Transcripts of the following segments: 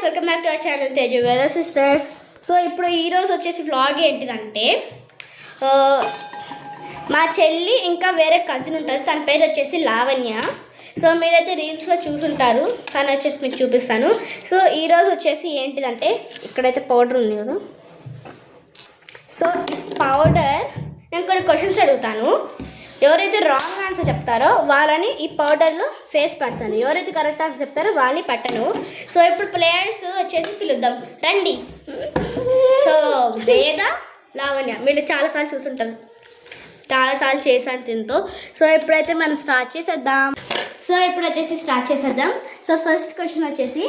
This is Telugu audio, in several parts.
Welcome back to our channel Teju వెదర్ సిస్టర్స్. సో ఇప్పుడు ఈరోజు వచ్చేసి వ్లాగ్ ఏంటిదంటే మా చెల్లి ఇంకా వేరే కజిన్ ఉంటుంది, తన పేరు వచ్చేసి లావణ్య. సో మీరైతే రీల్స్లో చూసుంటారు, తను వచ్చేసి మీకు చూపిస్తాను. సో ఈరోజు వచ్చేసి ఏంటిదంటే ఇక్కడైతే పౌడర్ ఉంది కదా. సో ఈ పౌడర్ నేను కొన్ని క్వశ్చన్స్ అడుగుతాను, ఎవరైతే రాంగ్ ఆన్సర్ చెప్తారో వాళ్ళని ఈ పౌడర్లో ఫేస్ పడతాను, ఎవరైతే కరెక్ట్ ఆన్సర్ చెప్తారో వాళ్ళని పట్టను. సో ఇప్పుడు ప్లేయర్స్ వచ్చేసి పిలుద్దాం, రండి. సో వేద, లావణ్య వీళ్ళు చాలాసార్లు చూసుంటారు, చాలాసార్లు చేశాను దీంతో. సో ఇప్పుడైతే మనం స్టార్ట్ చేసేద్దాం. సో ఫస్ట్ క్వశ్చన్ వచ్చేసి,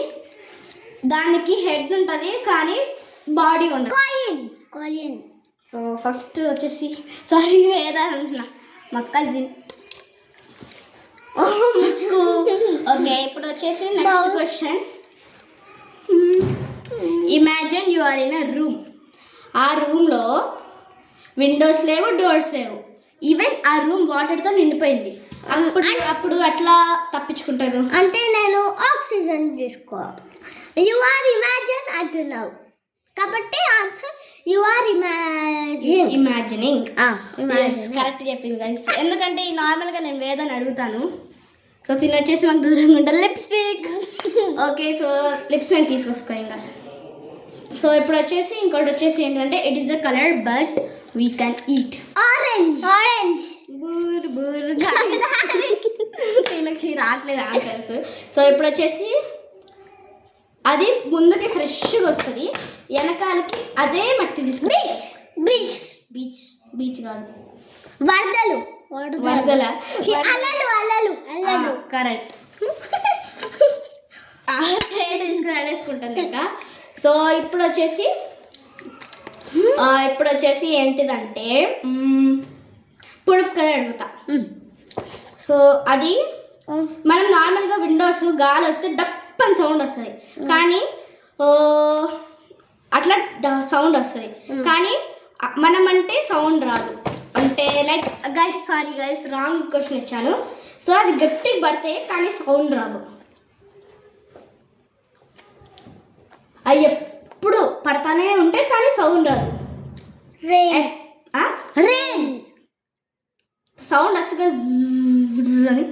దానికి హెడ్ ఉంటుంది కానీ బాడీ ఉండదు. సో ఫస్ట్ వచ్చేసి సారీ వేద అంటున్నా, మా కజిన్. ఓకే, ఇప్పుడు వచ్చేసి next question. Imagine you are in a room. ఆ రూమ్లో విండోస్ లేవు, డోర్స్ లేవు, ఈవెన్ ఆ రూమ్ వాటర్తో నిండిపోయింది. అప్పుడు అట్లా తప్పించుకుంటారు అంటే నేను ఆక్సిజన్ తీసుకోవాలి. యు ఆర్ ఇమాజిన్ అంటున్నావు కాబట్టి answer you are imagining. Correct చెప్పింది గైస్, ఎందుకంటే ఈ నార్మల్గా నేను వేదని అడుగుతాను. సో తిని వచ్చేసి మాకు దూరంగా ఉంటుంది లిప్స్టిక్. ఓకే, సో లిప్స్ మేము తీసుకొసుకో ఇంకా. సో ఇప్పుడు వచ్చేసి ఇంకోటి వచ్చేసి ఏంటంటే, it is a colour but we can eat. Orange బూర్ దీనికి రావట్లేదు ఆన్సర్స్. సో ఇప్పుడు వచ్చేసి అది ముందుకి ఫ్రెష్గా వస్తుంది, వెనకాలకి అదే మట్టి తీసుకుంది. బీచ్ కాదు, వరదల కరెక్ట్. తీసుకుని అడేసుకుంటాను ఇంకా. సో ఇప్పుడు వచ్చేసి ఏంటిదంటే పొడుపు కథ అడుగుతా. సో అది మనం నార్మల్గా విండోస్ గాలి వస్తే డప్ అని సౌండ్ వస్తుంది, కానీ అట్లా సౌండ్ వస్తుంది, కానీ మనం అంటే సౌండ్ రాదు. అంటే like sorry guys, wrong question ఇచ్చాను. సో అది గట్టిగా పడితే కానీ సౌండ్ రాదు, అవి ఎప్పుడు పడతానే ఉంటాయి కానీ సౌండ్ రాదు. రెయిన్ సౌండ్ వస్తుంది అని,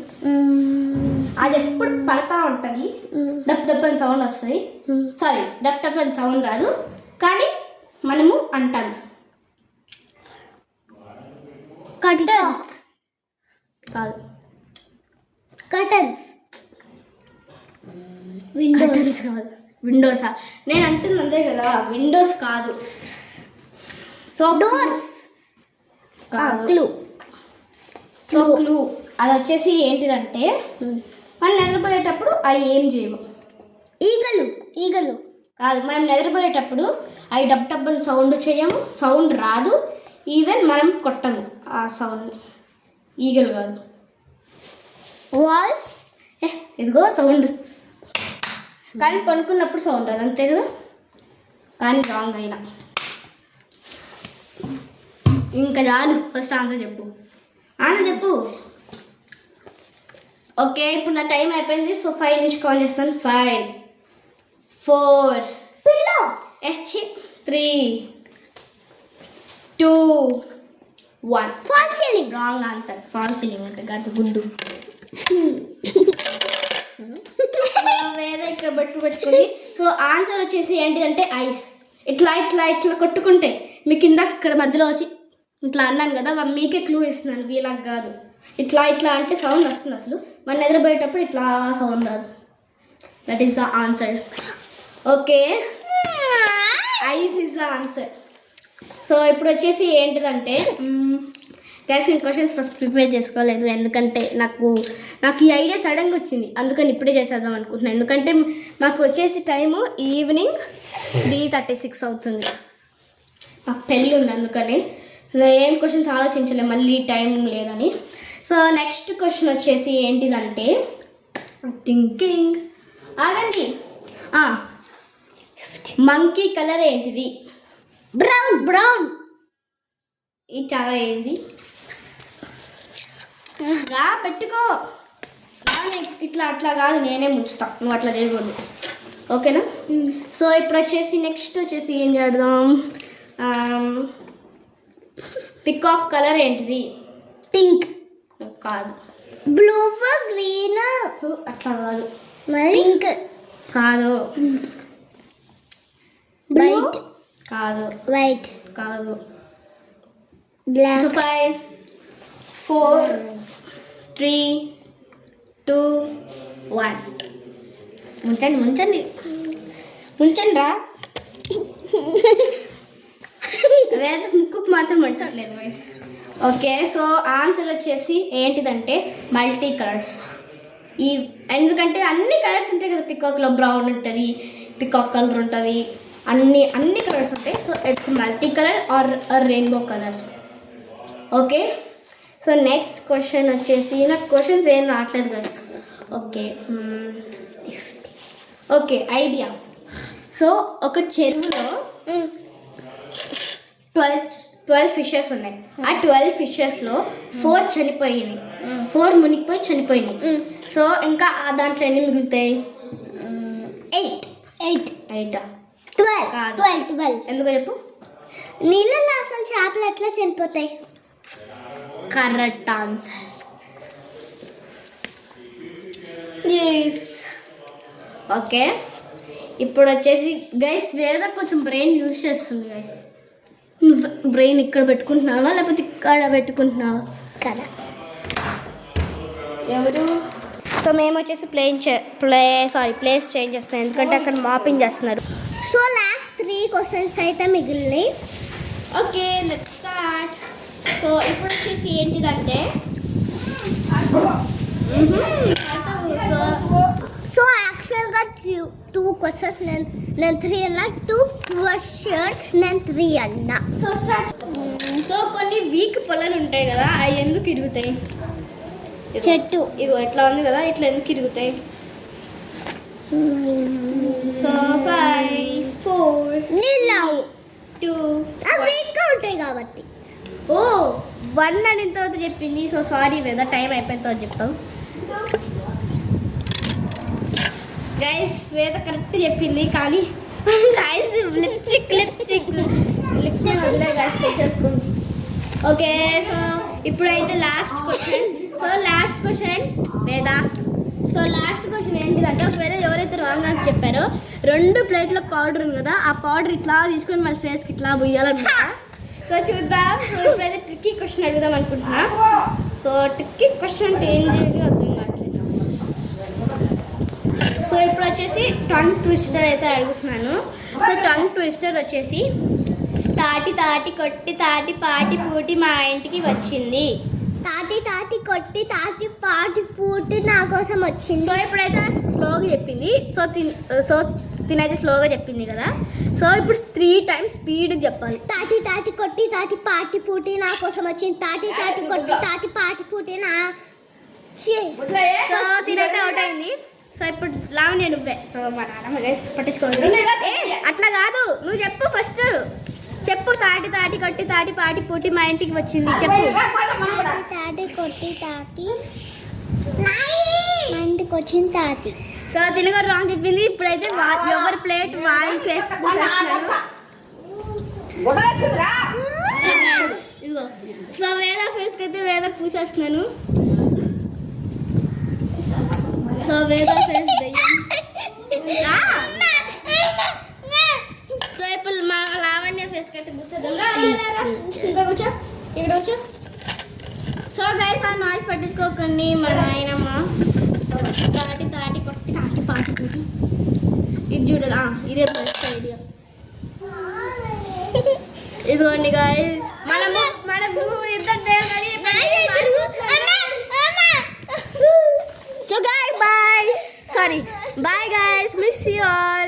అది ఎప్పుడు పడతా ఉంటుంది, డప్ డప్ అని సౌండ్ వస్తుంది. సారీ, డప్ డప్ అని సౌండ్ రాదు కానీ మనము అంటాము. కాదు, కర్టన్స్ కాదు, విండోసా? నేను అంటుంది అంతే కదా, విండోస్ కాదు. So doors clue. So clue అది వచ్చేసి ఏంటిదంటే, మనం నిద్రపోయేటప్పుడు అవి ఏం చేయము. ఈగలు కాదు, మనం నిద్రపోయేటప్పుడు అవి డబ్ డబ్ అని సౌండ్ చేయము, సౌండ్ రాదు, ఈవెన్ మనం కొట్టము ఆ సౌండ్. ఈగలు కాదు. వాల్ ఇదిగో సౌండ్, కానీ పనుకున్నప్పుడు సౌండ్ రాదు, అంతే కదా. కానీ రాంగ్ అయినా ఇంకా చాలు. ఫస్ట్ ఆన్సర్ చెప్పు. ఓకే, ఇప్పుడు నా టైం అయిపోయింది. సో 5 నుంచి కౌంట్ చేస్తాను. 5 4 3 2 1. Fall ceiling. Wrong answer. Fall ceiling అంటే గత గుడ్డు. వేరే ఇక్కడ పెట్టుకుని. సో ఆన్సర్ వచ్చేసి ఏంటిదంటే ఐస్. ఇట్లా ఇట్లా ఇట్లా కొట్టుకుంటే మీకు ఇందాక ఇక్కడ మధ్యలో వచ్చి ఇట్లా అన్నాను కదా, మీకే క్లూ ఇస్తున్నాను, వీళ్ళకి కాదు. ఇట్లా ఇట్లా అంటే సౌండ్ వస్తుంది, అసలు మన నిద్రపోయేటప్పుడు ఇట్లా సౌండ్ రాదు. That is the answer. Okay, ice is the answer. So ఇప్పుడు వచ్చేసి ఏంటిదంటే, గైస్ నేను క్వశ్చన్స్ ఫస్ట్ ప్రిపేర్ చేసుకోలేదు, ఎందుకంటే నాకు ఈ ఐడియా సడన్గా వచ్చింది, అందుకని ఇప్పుడే చేసేద్దాం అనుకుంటున్నాను. ఎందుకంటే మాకు వచ్చేసి టైము ఈవినింగ్ 3:36 అవుతుంది, మాకు పెళ్ళి ఉంది, అందుకని ఏం క్వశ్చన్స్ ఆలోచించలేదు, మళ్ళీ టైం లేదని. సో నెక్స్ట్ క్వశ్చన్ వచ్చేసి ఏంటిదంటే, థింకింగ్ ఆగండి. మంకీ కలర్ ఏంటిది? బ్రౌన్. ఇది చాలా ఈజీ, రా పెట్టుకో. ఇట్లా అట్లా కాదు, నేనే ముంచుతా, నువ్వు అట్లా చేయకూడదు. ఓకేనా? సో ఇప్పుడు వచ్చేసి నెక్స్ట్ వచ్చేసి ఏం చేద్దాం, పికాక్ కలర్ ఏంటిది? పింక్, కాదు. బ్లూ, గ్రీన్, అట్లా కాదు. పింక్ కాదు. వైట్ కాదు. వైట్ కాదు. బ్లాక్. 5 4 3 2 1. ముంచండి రా. వేద ముక్కుకు మాత్రం అంటట్లేదు వాయిస్. ఓకే, సో ఆన్సర్ వచ్చేసి ఏంటిదంటే మల్టీ కలర్స్. ఎందుకంటే అన్ని కలర్స్ ఉంటాయి కదా, పికాక్లో బ్రౌన్ ఉంటుంది, పికాక్ కలర్ ఉంటుంది, అన్ని కలర్స్ ఉంటాయి. So it's multi colour or rainbow colour. Okay, so next question వచ్చేసి, నాకు క్వశ్చన్స్ ఏం రావట్లేదు గైస్. Okay idea. సో ఒక చెరువులో 12 ఫిషెస్ ఉన్నాయి. ఆ 12 ఫిషెస్లో 4 చనిపోయినాయి, 4 మునిగిపోయి చనిపోయినాయి. సో ఇంకా దాంట్లో ఎన్ని మిగులుతాయి? 8. 12. ఎందుకో చెప్పు. నీళ్ళలో అసలు చేపలు ఎట్లా చనిపోతాయి? Correct answer. ఓకే, ఇప్పుడు వచ్చేసి గైస్ వేద కొంచెం బ్రెయిన్ యూజ్ చేస్తుంది గైస్. నువ్వు బ్రెయిన్ ఇక్కడ పెట్టుకుంటున్నావా లేకపోతే ఇక్కడ పెట్టుకుంటున్నావా? కదా. ఎవరు? సో మేము వచ్చేసి ప్లేస్ చేంజ్ చేస్తున్నాం, ఎందుకంటే అక్కడ మాపింగ్ చేస్తున్నారు. సో లాస్ట్ 3 క్వశ్చన్స్ అయితే మిగిలినాయి. Okay let's start. సో ఇప్పుడు వచ్చేసి ఏంటిదంటే సో యాక్చువల్గా 2 క్వశ్చన్స్ నేను 3 అన్నా, 2 క్వశ్చన్స్ నేను 3 అన్నా. So start. సో కొన్ని వీక్ పొలాలు ఉంటాయి కదా, అవి ఎందుకు ఇరుగుతాయి? చెట్టు ఇగో ఇట్లా ఉంది కదా, ఇట్లా ఎందుకు ఇరుగుతాయి? సో 5 4 నీళ్ళు 2 వీక్గా ఉంటాయి కాబట్టి. 1 అని తర్వాత చెప్పింది. సో సారీ వేద, టైం అయిపోయిన తర్వాత చెప్పావు. గైస్ వేద కరెక్ట్ చెప్పింది, కానీ గైస్ లిప్స్టిక్ తీసేసుకోండి. ఓకే, సో ఇప్పుడైతే లాస్ట్ క్వశ్చన్ వేద. సో లాస్ట్ క్వశ్చన్ ఏంటిదంటే, ఒకవేళ ఎవరైతే రాంగ్ ఆన్సర్ చెప్పారో 2 ప్లేట్ల పౌడర్ ఉంది కదా, ఆ పౌడర్ ఇట్లా తీసుకొని మళ్ళీ ఫేస్కి ఇట్లా బుయ్యాలన్నమాట. సో చూద్దాం. సో ఇప్పుడైతే ట్రిక్కీ క్వశ్చన్ అడుగుదాం అనుకుంటున్నా. సో ట్రిక్కీ క్వశ్చన్ అంటే ఏం చేయాలి అర్థం కావట్లేదు. సో ఇప్పుడు వచ్చేసి టంగ్ ట్విస్టర్ అయితే అడుగుతున్నాను. సో టంగ్ ట్విస్టర్ వచ్చేసి తాటి కొట్టి తాటి పాటి పూటి మా ఇంటికి వచ్చింది. తాటి కొట్టి తాటి పాటి పూటి నా కోసం వచ్చింది. సో ఇప్పుడైతే స్లోగా చెప్పింది. సో తినైతే స్లోగా చెప్పింది కదా. సో ఇప్పుడు 3 times స్పీడ్ చెప్పాలి. తాటి కొట్టి తాటి పాటి పూటి నా కోసం వచ్చింది. తాటి కొట్టి తాటి పాటి పూటి నా. సో తినైతే అవుట్ అయింది. సో ఇప్పుడు లావణ్య నువ్వే. సో మా నాన్నమ్మ గైస్ పట్టించుకోవద్దు. అట్లా కాదు, నువ్వు చెప్పు ఫస్ట్. చెప్పు. తాటి కొట్టి తాటి పాటి పూటి మా ఇంటికి వచ్చింది చెప్పు. తాటి కొట్టి తాటి మా ఇంటికి వచ్చింది తాతి. సో తినగా రాంగ్ చెప్పింది. ఇప్పుడైతే ఎవరి ప్లేట్ వాళ్ళు ఫేస్ పూసేస్తున్నాను. ఇదిగో. సో వేద ఫేస్కి అయితే వేద పూసేస్తున్నాను. సో వేద ఫేస్ దయ్యం. సో ఇప్పుడు మా లావణ్య ఫేస్కి అయితే పూసేద్దాం. ఇక్కడ కూర్చో. సో గైస్ ఆ నాయిస్ పట్టించుకోకండి, మా నాయనమ్మ. తాటి కొట్టి తాటి పాటి పూటి. ఇది చూడాలి, ఇదే బెస్ట్ ఐడియా. ఇదిగోండి గైస్, మనము ఇద్దరు. So bye guys, miss you all.